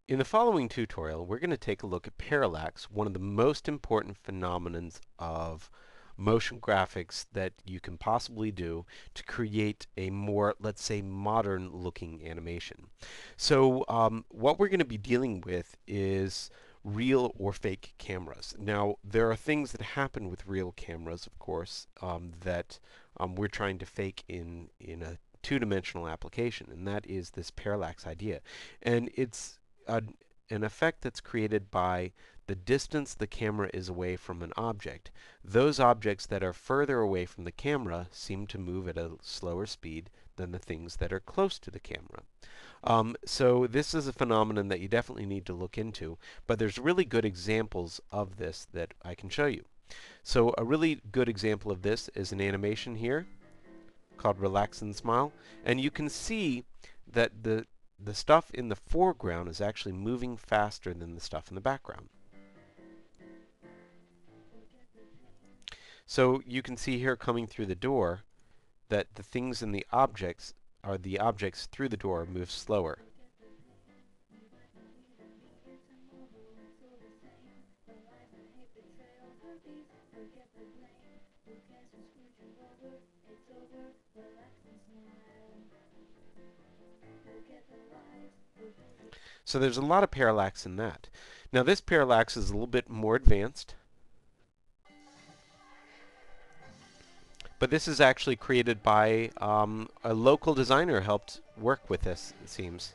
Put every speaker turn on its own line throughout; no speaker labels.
In the following tutorial, we're going to take a look at parallax, one of the most important phenomenons of motion graphics that you can possibly do to create a more, let's say, modern looking animation. So what we're going to be dealing with is real or fake cameras. Now, there are things that happen with real cameras, of course, that we're trying to fake in a two-dimensional application, and that is this parallax idea. And it's an effect that's created by the distance the camera is away from an object. Those objects that are further away from the camera seem to move at a slower speed than the things that are close to the camera. So this is a phenomenon that you definitely need to look into, but there's really good examples of this that I can show you. So a really good example of this is an animation here called Relax and Smile, and you can see that the stuff in the foreground is actually moving faster than the stuff in the background. So you can see here coming through the door that the things in the objects through the door move slower. So there's a lot of parallax in that. Now this parallax is a little bit more advanced, but this is actually created by a local designer helped work with this, it seems.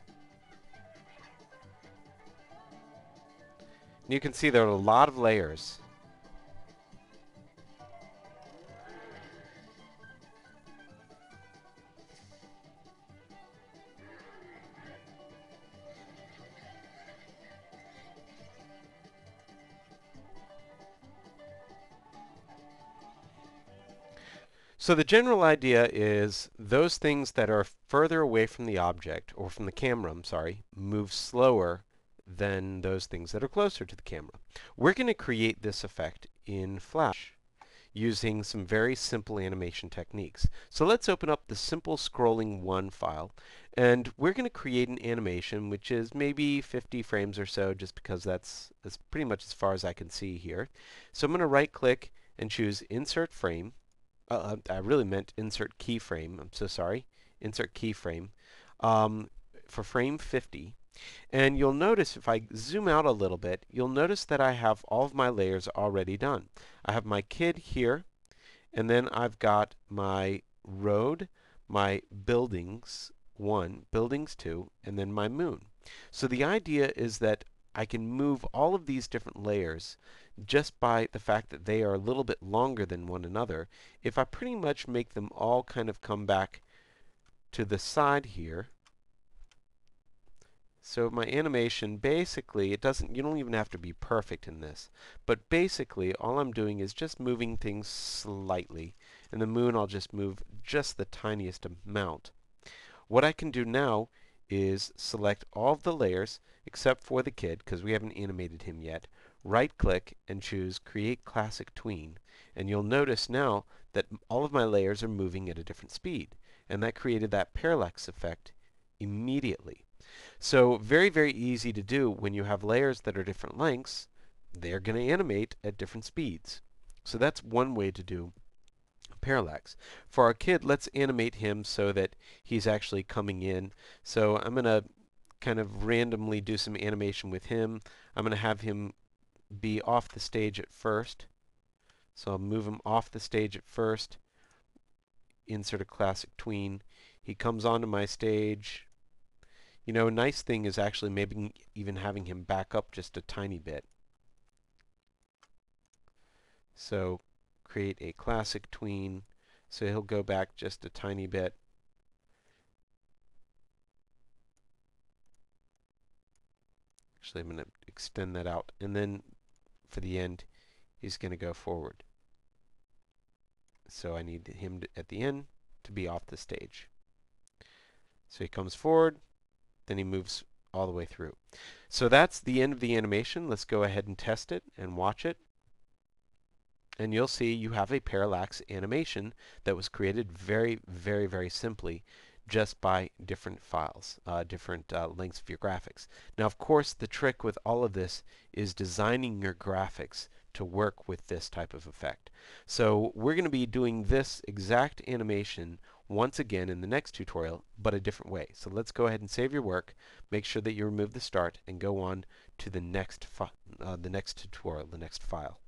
And you can see there are a lot of layers. So the general idea is those things that are further away from the object, or from the camera, I'm sorry, move slower than those things that are closer to the camera. We're going to create this effect in Flash using some very simple animation techniques. So let's open up the SideScrolling1 file, and we're going to create an animation which is maybe 50 frames or so, just because that's pretty much as far as I can see here. So I'm going to right click and choose Insert Frame. I really meant insert keyframe. I'm so sorry. Insert keyframe for frame 50. And you'll notice if I zoom out a little bit, you'll notice that I have all of my layers already done. I have my kid here, and then I've got my road, my buildings 1, buildings 2, and then my moon. So the idea is that I can move all of these different layers just by the fact that they are a little bit longer than one another. If I pretty much make them all kind of come back to the side here, so my animation basically, you don't even have to be perfect in this, but basically all I'm doing is just moving things slightly. And the moon I'll just move just the tiniest amount. What I can do now is select all of the layers except for the kid, because we haven't animated him yet. Right click and choose Create Classic Tween, and you'll notice now that all of my layers are moving at a different speed, and that created that parallax effect immediately. So very, very easy to do when you have layers that are different lengths. They're going to animate at different speeds. So that's one way to do parallax. For our kid, let's animate him so that he's actually coming in. So I'm going to kind of randomly do some animation with him. I'm going to have him be off the stage at first. So I'll move him off the stage at first, insert a classic tween. He comes onto my stage. You know, a nice thing is actually maybe even having him back up just a tiny bit. So create a classic tween, so he'll go back just a tiny bit. Actually, I'm going to extend that out, and then for the end, he's going to go forward. So I need him at the end to be off the stage. So he comes forward, then he moves all the way through. So that's the end of the animation. Let's go ahead and test it and watch it. And you'll see you have a parallax animation that was created very, very, very simply. just by different files, different lengths of your graphics. Now, of course, the trick with all of this is designing your graphics to work with this type of effect. So we're going to be doing this exact animation once again in the next tutorial, but a different way. So let's go ahead and save your work, make sure that you remove the start, and go on to the next tutorial, the next file.